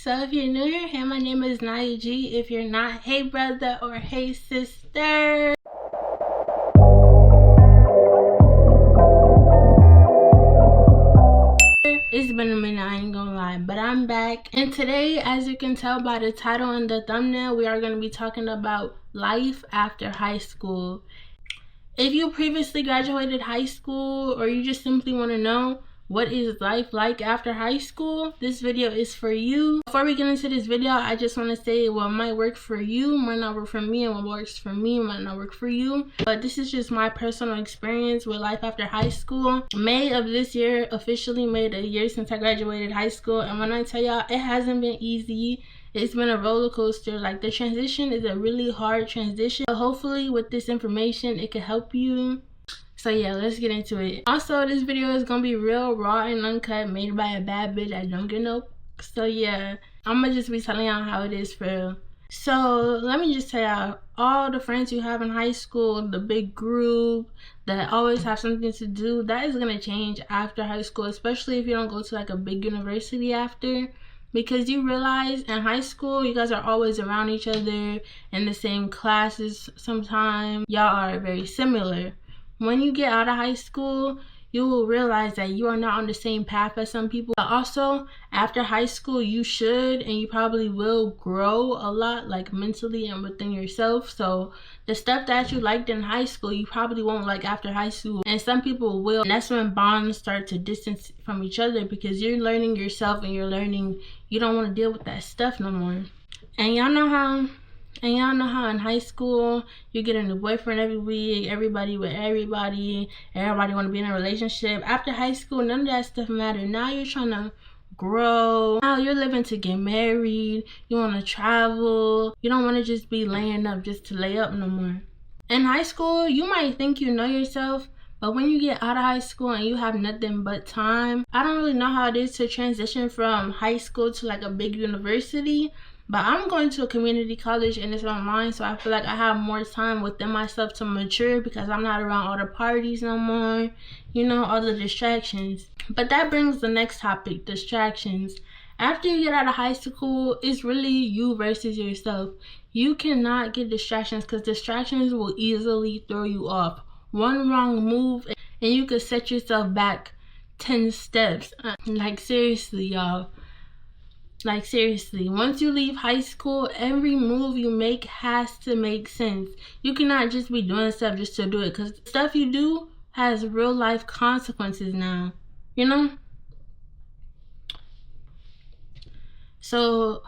So if you're new here, hey, my name is Naya G. If you're not, hey brother or hey sister. It's been a minute, I ain't gonna lie, but I'm back. And today, as you can tell by the title and the thumbnail, we are going to be talking about life after high school. If you previously graduated high school, or you just simply want to know what is life like after high school, this video is for you. Before we get into this video, I just want to say what might work for you might not work for me, and what works for me might not work for you. But this is just my personal experience with life after high school. May of this year officially made a year since I graduated high school, and when I tell y'all, it hasn't been easy. It's been a roller coaster. Like, the transition is a really hard transition. So hopefully with this information, it can help you. So yeah, let's get into it. Also, this video is gonna be real raw and uncut, made by a bad bitch. I don't get no. So yeah, I'm gonna just be telling y'all how it is for real. So let me just tell y'all, all the friends you have in high school, the big group that always have something to do, that is gonna change after high school, especially if you don't go to like a big university after. Because you realize in high school, you guys are always around each other, in the same classes sometimes. Y'all are very similar. When you get out of high school, you will realize that you are not on the same path as some people. But also, after high school, you should and you probably will grow a lot, like mentally and within yourself. So the stuff that you liked in high school, you probably won't like after high school. And some people will. And that's when bonds start to distance from each other, because you're learning yourself and you're learning you don't want to deal with that stuff no more. And y'all know how in high school you get a new boyfriend every week, everybody with everybody want to be in a relationship. After high school, none of that stuff matters. Now you're trying to grow. Now you're living to get married. You want to travel. You don't want to just be laying up just to lay up no more. In high school, you might think you know yourself, but when you get out of high school and you have nothing but time, I don't really know how it is to transition from high school to like a big university. But I'm going to a community college and it's online, so I feel like I have more time within myself to mature, because I'm not around all the parties no more, you know, all the distractions. But that brings the next topic, distractions. After you get out of high school, it's really you versus yourself. You cannot get distractions, because distractions will easily throw you off. One wrong move and you could set yourself back 10 steps. Like, seriously, y'all. Like, seriously, once you leave high school, every move you make has to make sense. You cannot just be doing stuff just to do it, because stuff you do has real life consequences now, you know? So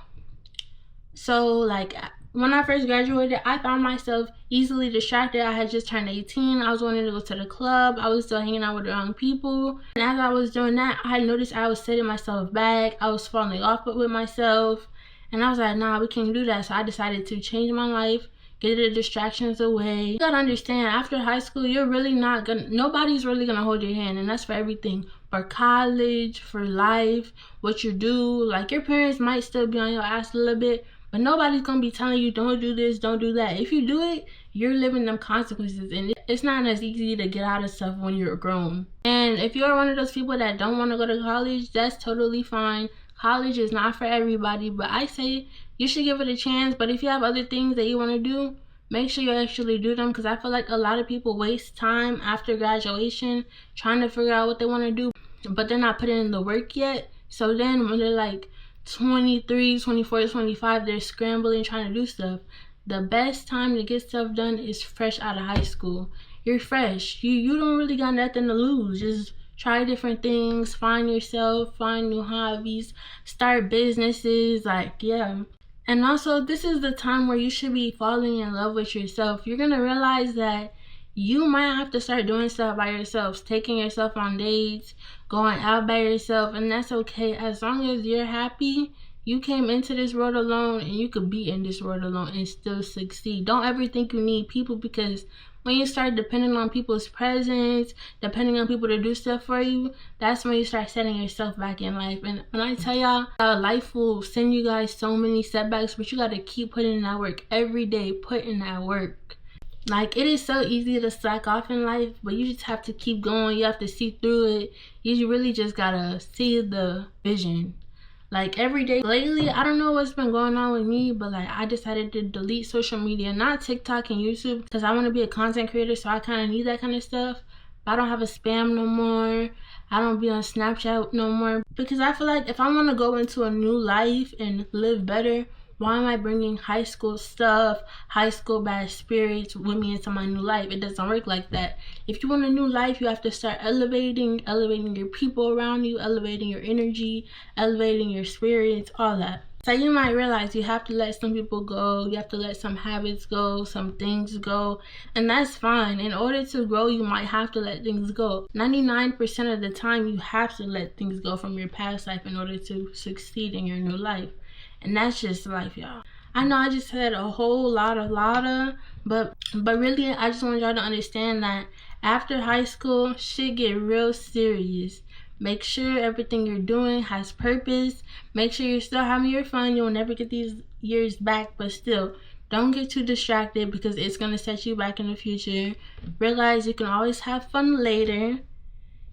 like, when I first graduated, I found myself easily distracted. I had just turned 18. I was wanting to go to the club. I was still hanging out with the wrong people. And as I was doing that, I noticed I was setting myself back. I was falling off with myself. And I was like, nah, we can't do that. So I decided to change my life, get the distractions away. You gotta understand, after high school, you're really not gonna, nobody's really gonna hold your hand. And that's for everything. For college, for life, what you do. Like, your parents might still be on your ass a little bit, but nobody's gonna be telling you, don't do this, don't do that. If you do it, you're living them consequences, and it's not as easy to get out of stuff when you're grown. And if you're one of those people that don't want to go to college, that's totally fine. College is not for everybody, but I say you should give it a chance. But if you have other things that you want to do, make sure you actually do them, because I feel like a lot of people waste time after graduation trying to figure out what they want to do, but they're not putting in the work yet. So then when they're like 23, 24, 25, they're scrambling trying to do stuff. The best time to get stuff done is fresh out of high school. You're fresh. You don't really got nothing to lose. Just try different things, find yourself, find new hobbies, start businesses, like, yeah. And also, this is the time where you should be falling in love with yourself. You're gonna realize that you might have to start doing stuff by yourself, taking yourself on dates, going out by yourself, and that's okay. As long as you're happy, you came into this world alone, and you could be in this world alone and still succeed. Don't ever think you need people, because when you start depending on people's presence, depending on people to do stuff for you, that's when you start setting yourself back in life. And when I tell y'all, life will send you guys so many setbacks, but you gotta keep putting in that work every day, put in that work. Like, it is so easy to slack off in life, but you just have to keep going. You have to see through it. You really just gotta see the vision. like every day. Lately, I don't know what's been going on with me, but like I decided to delete social media, not TikTok and YouTube, because I want to be a content creator, so I kind of need that kind of stuff. But I don't have a spam no more. I don't be on Snapchat no more, because I feel like if I want to go into a new life and live better, why am I bringing high school stuff, high school bad spirits with me into my new life? It doesn't work like that. If you want a new life, you have to start elevating your people around you, elevating your energy, elevating your spirits, all that. So you might realize you have to let some people go, you have to let some habits go, some things go, and that's fine. In order to grow, you might have to let things go. 99% of the time, you have to let things go from your past life in order to succeed in your new life. And that's just life, y'all. I know I just said a whole lot of, but really, I just want y'all to understand that after high school, shit get real serious. Make sure everything you're doing has purpose. Make sure you're still having your fun. You'll never get these years back, but still, don't get too distracted because it's going to set you back in the future. Realize you can always have fun later.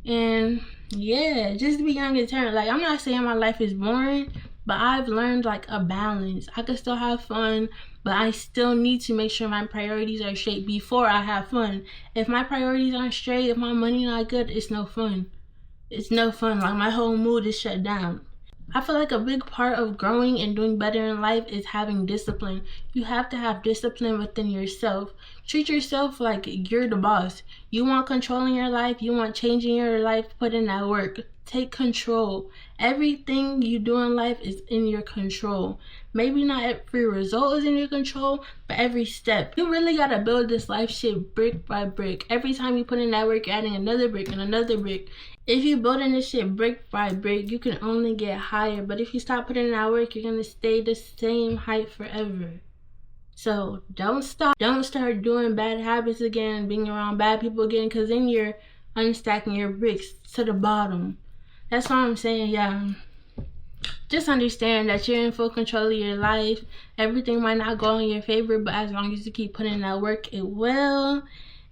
And yeah, just be young and turn. Like, I'm not saying my life is boring, but I've learned like a balance. I can still have fun, but I still need to make sure my priorities are straight before I have fun. If my priorities aren't straight, if my money not good, it's no fun. It's no fun. Like, my whole mood is shut down. I feel like a big part of growing and doing better in life is having discipline. You have to have discipline within yourself. Treat yourself like you're the boss. You want control in your life, you want change in your life, put in that work. Take control. Everything you do in life is in your control. Maybe not every result is in your control, but every step. You really gotta build this life shit brick by brick. Every time you put in that work, you're adding another brick and another brick. If you building this shit brick by brick, you can only get higher. But if you stop putting in that work, you're gonna stay the same height forever. So don't stop. Don't start doing bad habits again, being around bad people again, because then you're unstacking your bricks to the bottom. That's what I'm saying, yeah. Just understand that you're in full control of your life. Everything might not go in your favor, but as long as you keep putting in that work, it will.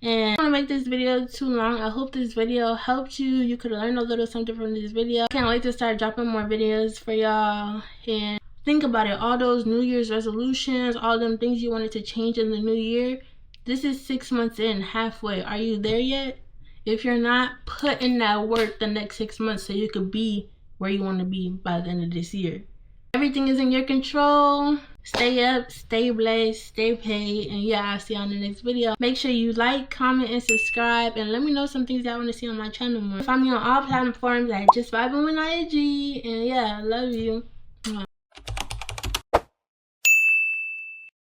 And I don't want to make this video too long. I hope this video helped you. You could learn a little something from this video. Can't wait to start dropping more videos for y'all. And think about it. All those New Year's resolutions, all them things you wanted to change in the new year. This is 6 months in, halfway. Are you there yet? If you're not, put in that work the next 6 months so you could be where you want to be by the end of this year. Everything is in your control. Stay up, stay blessed, stay paid, and yeah, I'll see you on the next video. Make sure you like, comment, and subscribe, and let me know some things y'all want to see on my channel more. Find me on all platforms at Just Vibing with IG, and yeah, I love you.